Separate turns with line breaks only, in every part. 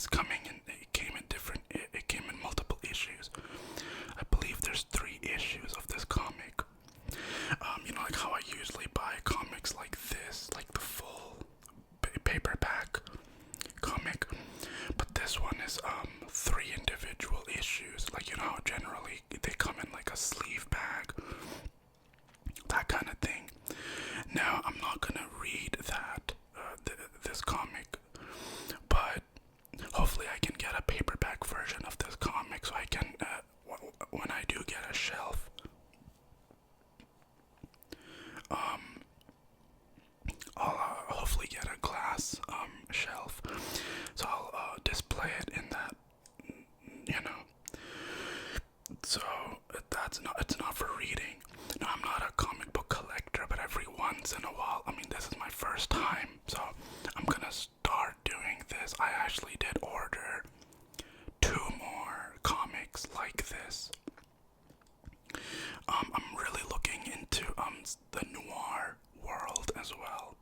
is coming in. It came in multiple issues. I believe there's 3 issues of this comic. Like how I usually buy comics like this, like the full paperback comic. But this one is 3 individual issues. Like how generally they come in like a sleeve bag, that kind of thing. Now I'm not gonna read that this comic, but hopefully I can get a paperback version of this comic so I can when I do get a shelf, I'll hopefully get a glass shelf, so I'll display it in that, so it's not for reading. No, I'm not a comic book collector, but every once in a while, this is my first time, so I'm gonna start doing this. I actually did order 2 more comics like this. I'm really looking into the noir world as well.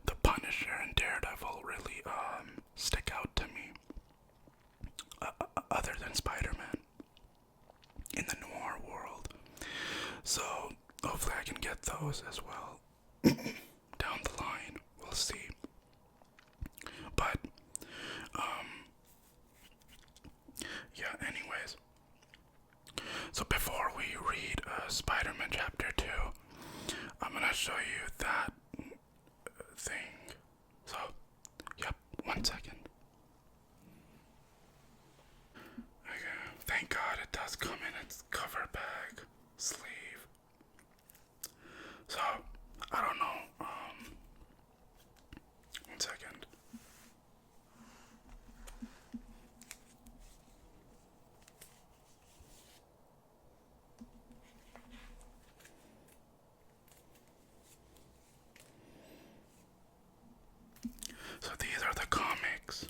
The Punisher and Daredevil really stick out to me. Other than Spider-Man in the noir world, so hopefully I can get those as well down the line. We'll see. But yeah. Anyways. So before we read Spider-Man Chapter 2, I'm gonna show you that thing. So, yep, 1 second. Okay, thank God it does come in its cover bag sleeve. So, I don't know, 1 second. So these are the comics.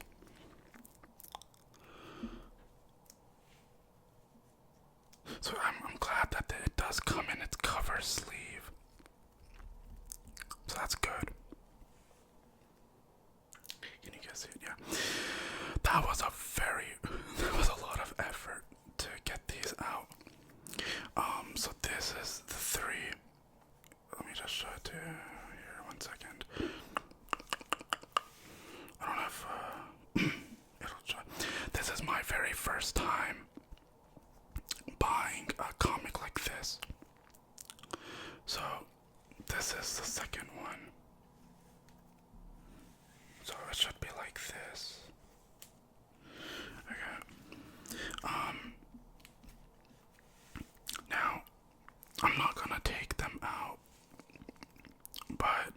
So I'm glad that it does come in its cover sleeve. So that's good. Can you guys see it? Yeah. That was a lot of effort to get these out. So this is the 3. Let me just show it to you here, 1 second. I don't know if it'll show. This is my very first time buying a comic like this. So this is the second one. So it should be like this. Okay. Now I'm not gonna take them out, but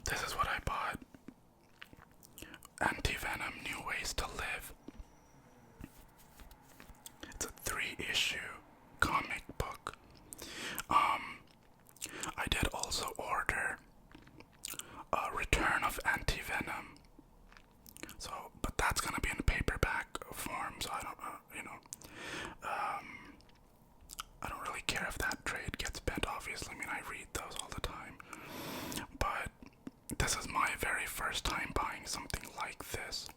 this is what I bought. Anti-Venom: New Ways to Live. It's a 3-issue comic book. I did also order Return of Anti-Venom. So, but that's gonna be in paperback form, so I don't, I don't really care if that trade gets bent, obviously. I read those all the time. But this is my very first time buying something like this.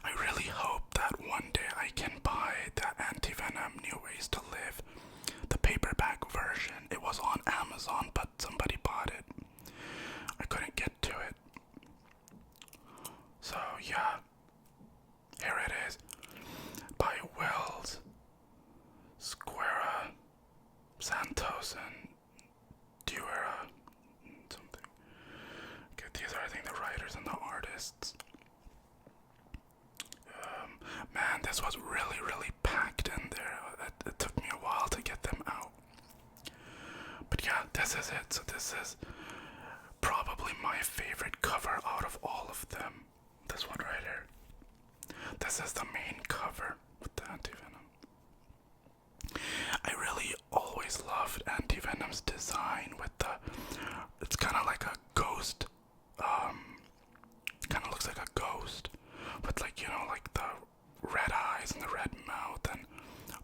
I really hope that one day I can buy the Anti-Venom: New Ways to Live, the paperback version. It was on Amazon, but somebody bought it. I couldn't get to it. So yeah, here it is, by Wells, Square, Santos, and Duera, something. Okay, these are, I think, the writers and the artists. Man, this was really, really packed in there. It took me a while to get them out. But yeah, this is it. So this is probably my favorite cover out of all of them. This one right here. This is the main cover with the Anti-Venom. I really always loved Anti-Venom's design with it's kind of like a ghost, kind of looks like a ghost with like the red eyes and the red mouth and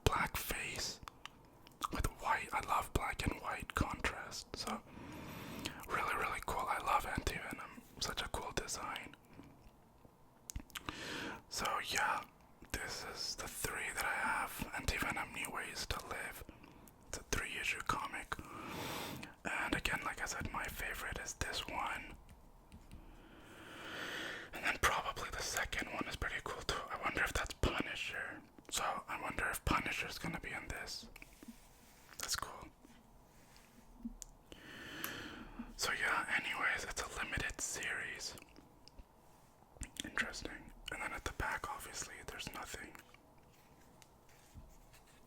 black face with white. I love black and white contrast, so really, really cool. I love Anti-Venom, such a cool design. is the three that I have. Anti-Venom New Ways to Live. It's a 3-issue comic. And again, like I said, my favorite is this one. And then probably the second one is pretty cool too. I wonder if that's Punisher. So I wonder if Punisher's gonna be in this. That's cool. So yeah, anyways, it's a limited series. Interesting. And then at the back, obviously, there's nothing.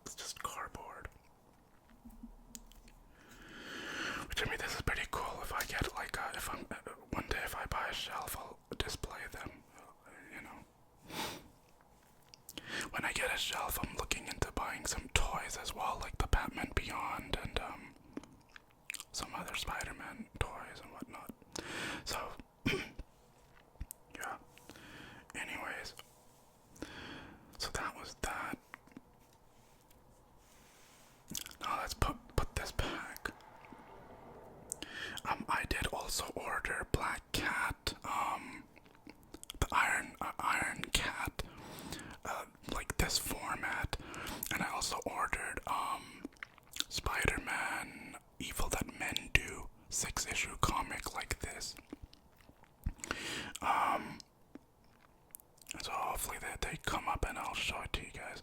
It's just cardboard. Which, I mean, this is pretty cool. If I get like one day if I buy a shelf, I'll display them, you know. When I get a shelf, I'm looking into buying some toys as well, like the Batman Beyond and some other Spider-Man toys and whatnot. So, yeah. Anyways, so that was that. Now let's put this back. I did also order Black Cat, the Iron Cat, like this format, and I also ordered Spider-Man Evil That Men Do 6-issue comic like this. So hopefully they come up and I'll show it to you guys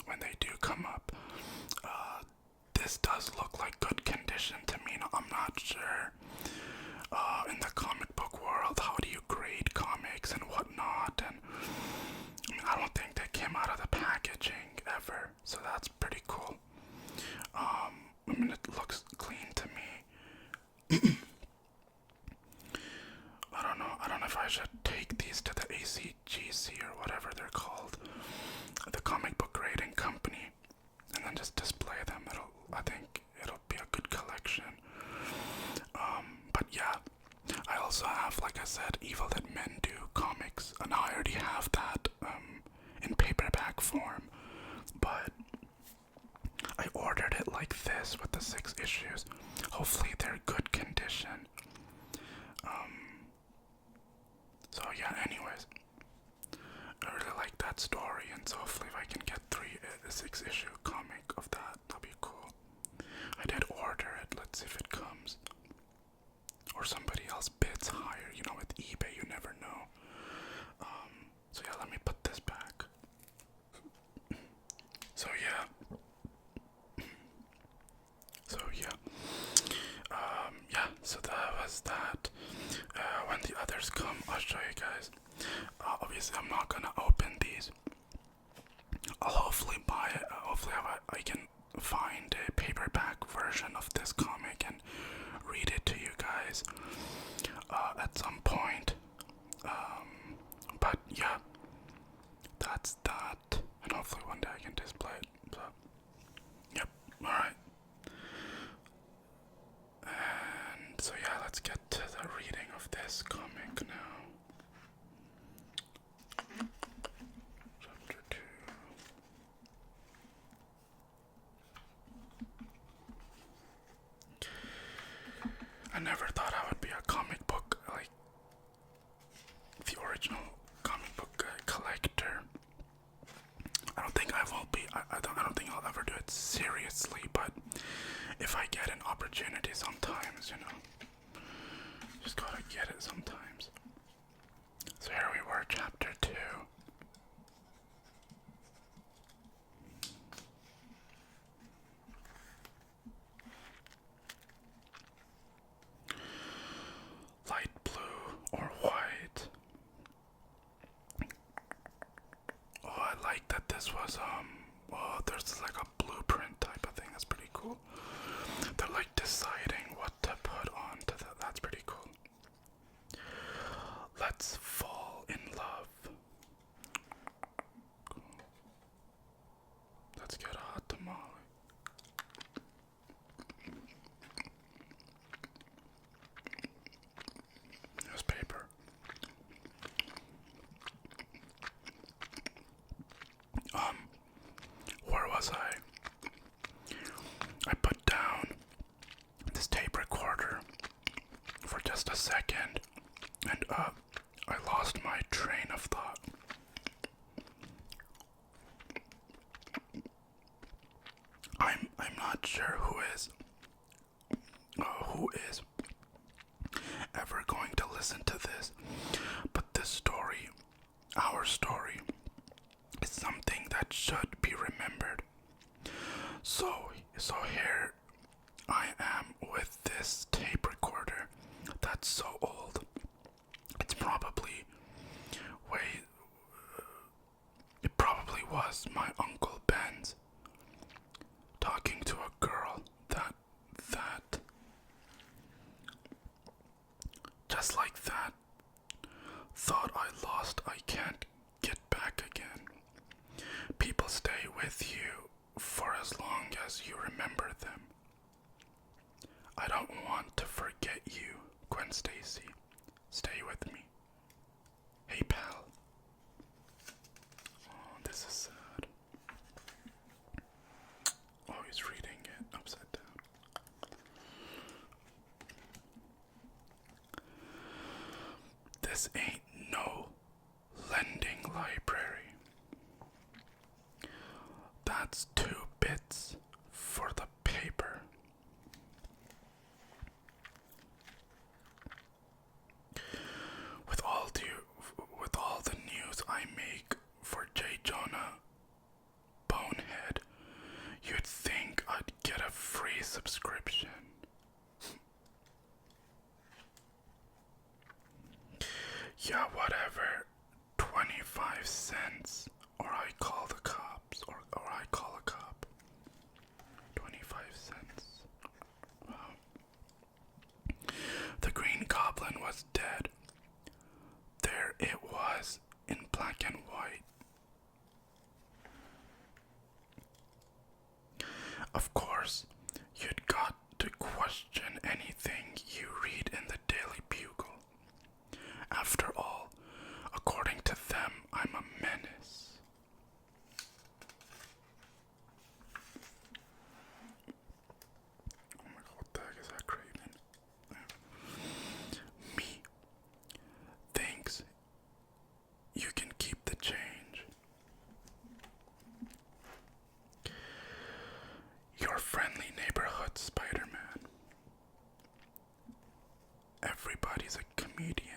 when they do come up. This does look like good condition to me. I'm not sure in the comic book world how do you grade comics and whatnot, and I mean, I don't think they came out of the packaging ever, so that's pretty cool. I mean, it looks clean to me. I don't know if I should take these to the ACGC or whatever they're called, the comic book grading company, and then just display them. I think it'll be a good collection. But yeah, I also have, like I said, Evil That Men Do comics, and I already have that in paperback form, but I ordered it like this with the 6 issues. Hopefully they're good condition. So yeah, anyways, I really like that story, and so hopefully if I can get 6-issue comic of that, that'll be cool. I did order it, let's see if it comes. Or somebody else bids higher, you know, with eBay, you never know. So yeah, let me put this back. So so that was that. When the others come, I'll show you guys. Obviously, I'm not gonna open these. I'll hopefully buy it. Hopefully, I can find a paperback version of this comic and read it to you guys at some point. But yeah, that's that. And hopefully, one day I can display it. So, yep. All right. And so yeah, let's get to the reading of this comic now. Chapter 2. I never thought I would be a comic book, like the original comic book collector. I don't think I will be. I don't think I'll ever do it seriously, but if I get an opportunity sometimes, you know, just gotta get it sometimes. So here we were, chapter 2. Light blue or white. Oh, I like that this was, there's like a blueprint type of thing. That's pretty cool. They're like deciding what to put onto that. That's pretty cool. Let's fall in love. Cool. Let's get a hot tamale. Newspaper. Where was I? I put down this not sure who is ever going to listen to this, but this story, our story, is something that should be remembered. So here I am with this tape recorder that's so old. It's probably it probably was my Uncle Ben's talking to a girl that just like that thought I lost I can't get back again. People stay with you for as long as you remember them. I don't want to forget you, Gwen Stacy. Stay with me. Hey, pal. Oh, this is sad. Oh, he's reading it upside down. This ain't no lending library. That's 2 bits for the paper. With all the news I make for J. Jonah Bonehead, you'd think I'd get a free subscription. Yeah, whatever. 25 cents, or I call the cops, or I call a cop. 25 cents. Wow. The Green Goblin was dead. There it was, in black and white. Of course, you'd got to question anything you read in the Daily Bugle. After all, according to them, I'm a menace. Oh my god, what the heck is that craving? Me thinks you can keep the change. Your friendly neighborhood Spider-Man. Everybody's a comedian.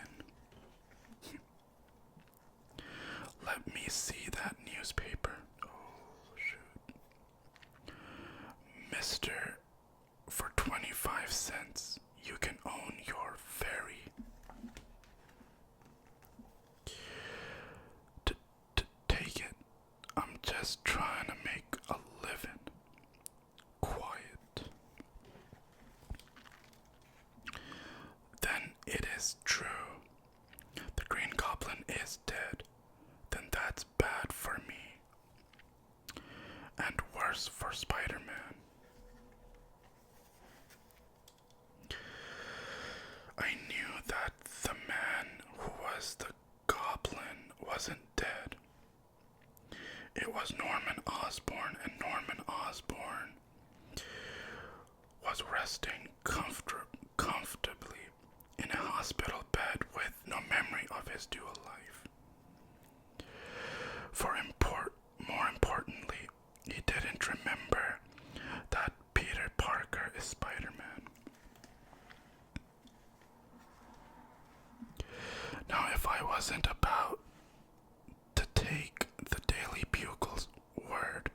Let me see that newspaper. Oh, shoot. Mister, for 25 cents, you can own your ferry. Take it. I'm just trying to make a living. Quiet. Then it is true. The Green Goblin is dead. Then that's bad for me. And worse for Spider-Man. I knew that the man who was the Goblin wasn't dead. It was Norman Osborn, and Norman Osborn was resting comfortably in a hospital bed with no memory of his dual life. More importantly, he didn't remember that Peter Parker is Spider-Man. Now, if I wasn't about to take the Daily Bugle's word,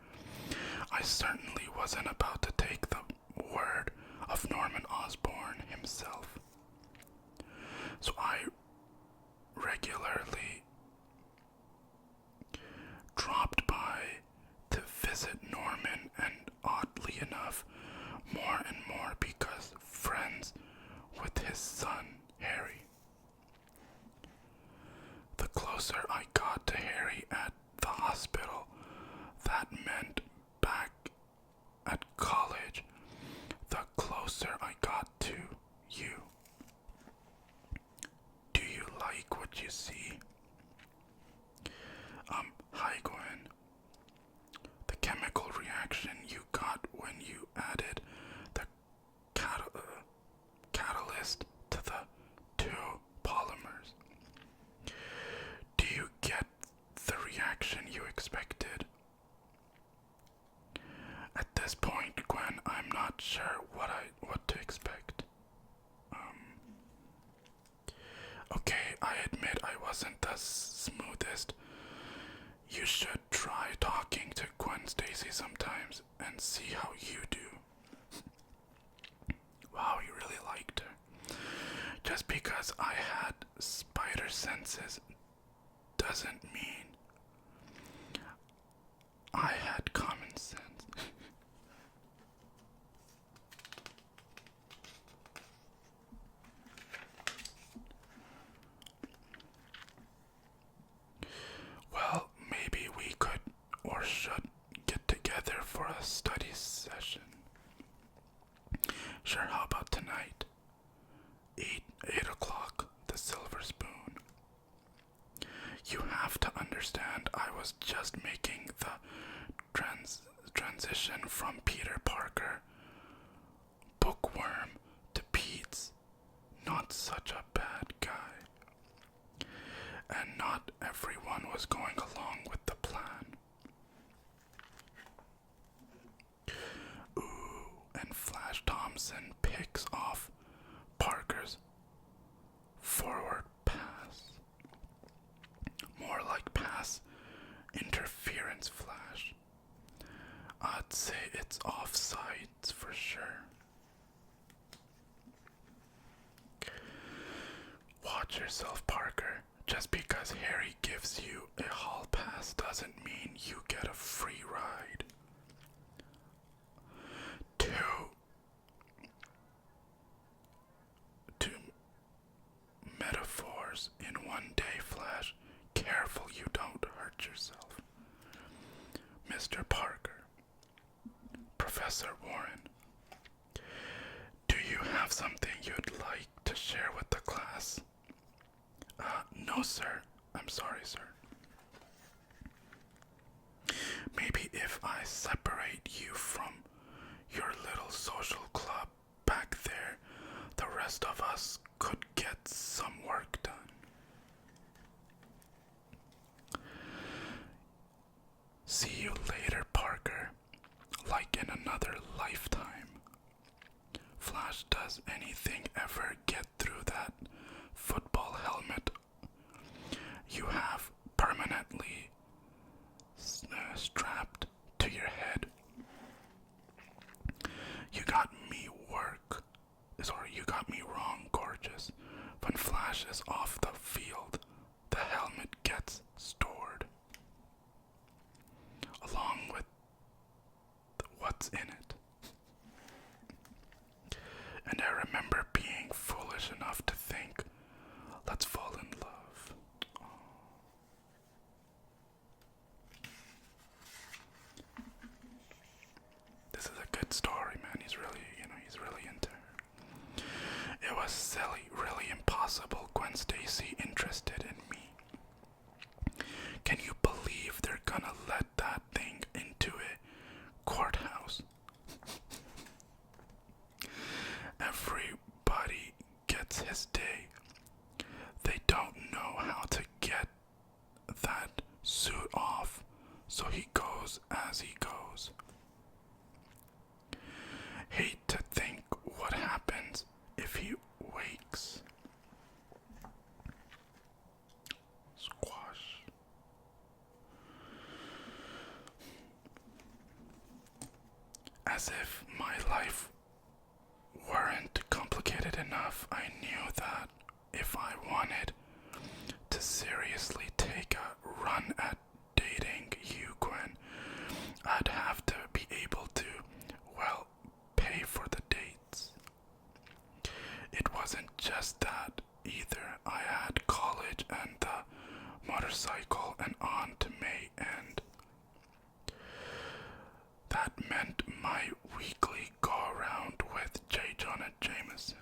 I certainly wasn't about to take the word of Norman Osborn himself. So I regularly dropped by to visit Norman, and oddly enough, more and more because friends with his son, Harry. The closer I got to Harry at the hospital, that meant back at college, the closer I got to you. Do you like what you see? Hi Gwen. The chemical reaction you got when you added the catalyst to the 2 polymers. Do you get the reaction you expected? not sure what to expect. Okay, I admit I wasn't the smoothest. You should try talking to Gwen Stacy sometimes and see how you do. Wow, you really liked her. Just because I had spider senses doesn't mean I had common sense. Well, maybe we could or should get together for a study session. Sure, how about tonight? 8 o'clock, the Silver Spoon. You have to understand, I was just making the transition from Peter Parker, bookworm, to Pete's not such a bad guy. And not everyone was going along with the plan. Ooh, and Flash Thompson picks off Parker's forward pass. More like pass interference, Flash. I'd say it's offsides for sure. Watch yourself, Parker. Just because Harry gives you a hall pass doesn't mean you get a free ride. Two metaphors in one day, Flash. Careful you don't hurt yourself. Mr. Parker. Professor Warren. Do you have something you'd like to share with the class? No, sir. I'm sorry, sir. Maybe if I separate you from your little social club back there, the rest of us could get some work done. See you later, Parker. Like in another lifetime. Flash, does anything ever get through that football helmet you have permanently strapped to your head? You got me you got me wrong, gorgeous. When Flash is off the field, the helmet gets stored, along with what's in it. And I remember being foolish enough to think, let's fall in love. Oh. This is a good story, man. He's really into her. It was silly, really impossible. Gwen Stacy interested in me. Can you believe they're gonna let that thing into a courthouse? Everybody gets his day. They don't know how to get that suit off, so he goes as he goes. Hate to think what happens if he wakes. Squash. As if my life weren't complicated enough, I knew that if I wanted to seriously take a run at dating you, Gwen, I'd have to be able to, well, pay for the dates. It wasn't just that either. I had college and the motorcycle and on to May end. That meant my weekly go-around with J. Jonah Jameson.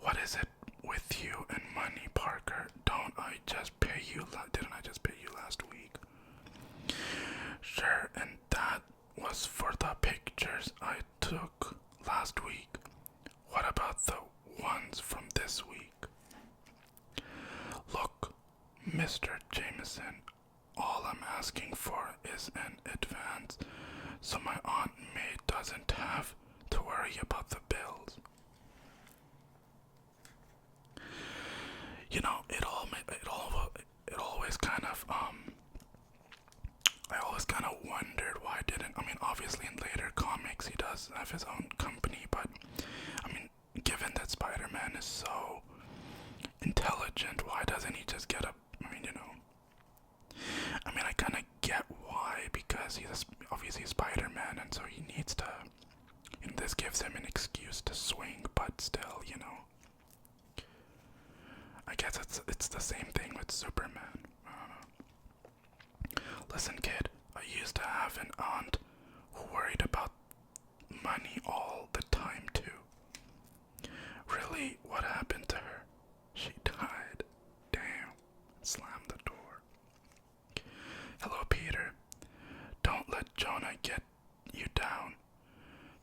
What is it with you and money, Parker? Didn't I just pay you last week? Sure, and that was for the pictures I took last week. What about the ones from this week? Look, Mr. Jameson, all I'm asking for is an advance so my Aunt May doesn't have to worry about the bills. You know, it always kind of I always kind of wondered why didn't, I mean, obviously in later comics he does have his own company, but I mean, given that Spider-Man is so intelligent, why doesn't he just get a, I mean, you know, I mean, I kind of get why, because he's obviously Spider-Man, and so he needs to, you know, this gives him an excuse to swing, but still, you know, I guess it's the same thing with Superman. Listen, kid, I used to have an aunt who worried about money all the time, too. Really, what happened to her? She died. Damn. Slammed the door. Hello, Peter. Don't let Jonah get you down.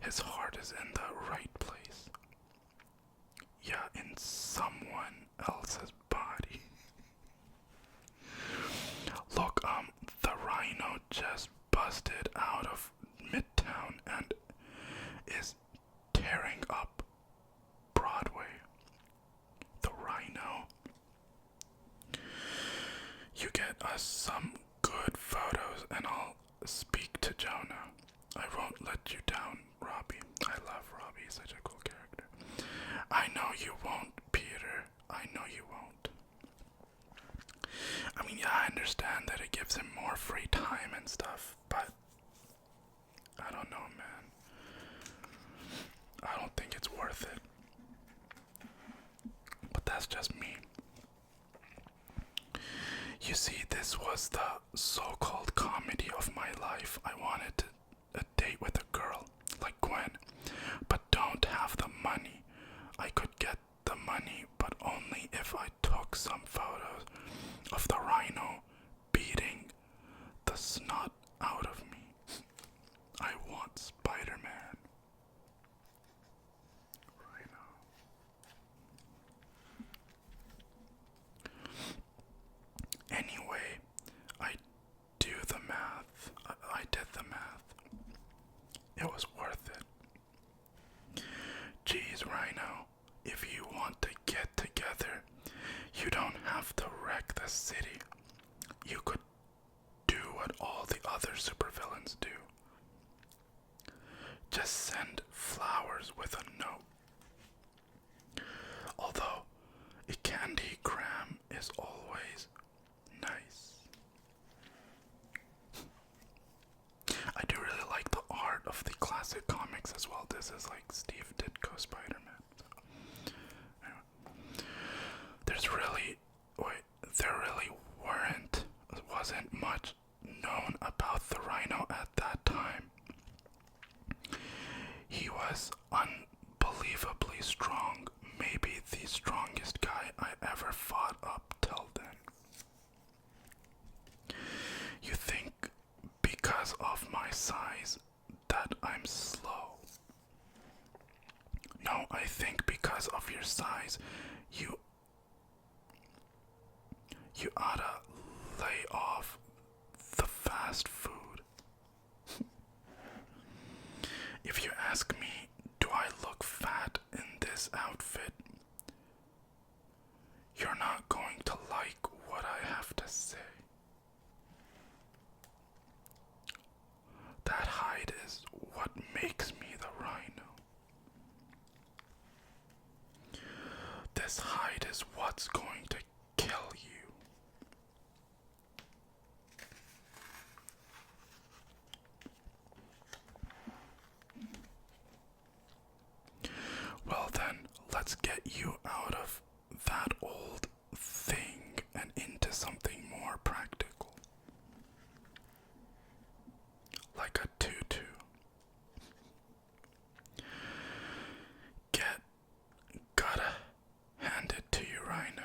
His heart is in the right place. Yeah, in someone else's body. Look, the Rhino just busted out of Midtown and is tearing up Broadway. The Rhino. You get us some good photos and I'll speak to Jonah. I won't let you down, Robbie. I love Robbie, he's such a cool character. I know you won't, Peter. I know you won't. I mean, yeah, I understand that it gives him more free time and stuff, but I don't know, man. I don't think it's worth it. But that's just me. You see, this was the so-called comedy of my life. I wanted a date with a girl, like Gwen, but don't have the money. I could get the money, but only if I took some photos of the Rhino beating the snot out of me. I want Spider-Man. Rhino. Anyway, I do the math. I did the math. It was worth it. Geez, Rhino, if you want to get together, you don't have to wreck the city. You could do what all the other supervillains do. Just send flowers with a note. Although, a candygram is always nice. I do really like the art of the classic comics as well. This is like Steve Ditko Spider-Man. So, anyway. There really wasn't much known about the Rhino at that time. He was unbelievably strong, maybe the strongest guy I ever fought up till then. You think because of my size that I'm slow? No, I think because of your size, you oughta lay off the fast food. If you ask me, do I look fat in this outfit? You're not going to like what I have to say. That hide is what makes me the Rhino. This hide is what's going to kill you. Well then, let's get you out of that old thing and into something more practical. Like a tutu. Gotta hand it to you, Rhino.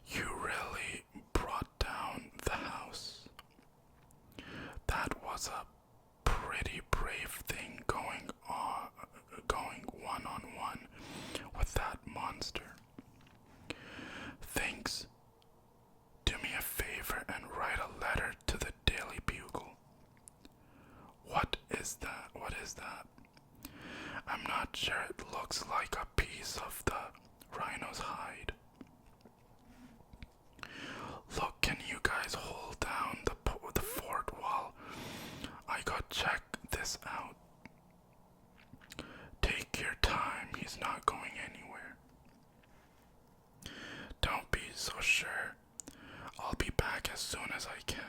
You really brought down the house. That was a pretty brave thing going one-on-one with that monster. Thanks. Do me a favor and write a letter to the Daily Bugle. that? I'm not sure. It looks like a piece of the rhino's hide. Look, can you guys hold down the fort while I go check this out? Take your time, he's not going anywhere. Don't be so sure. I'll be back as soon as I can.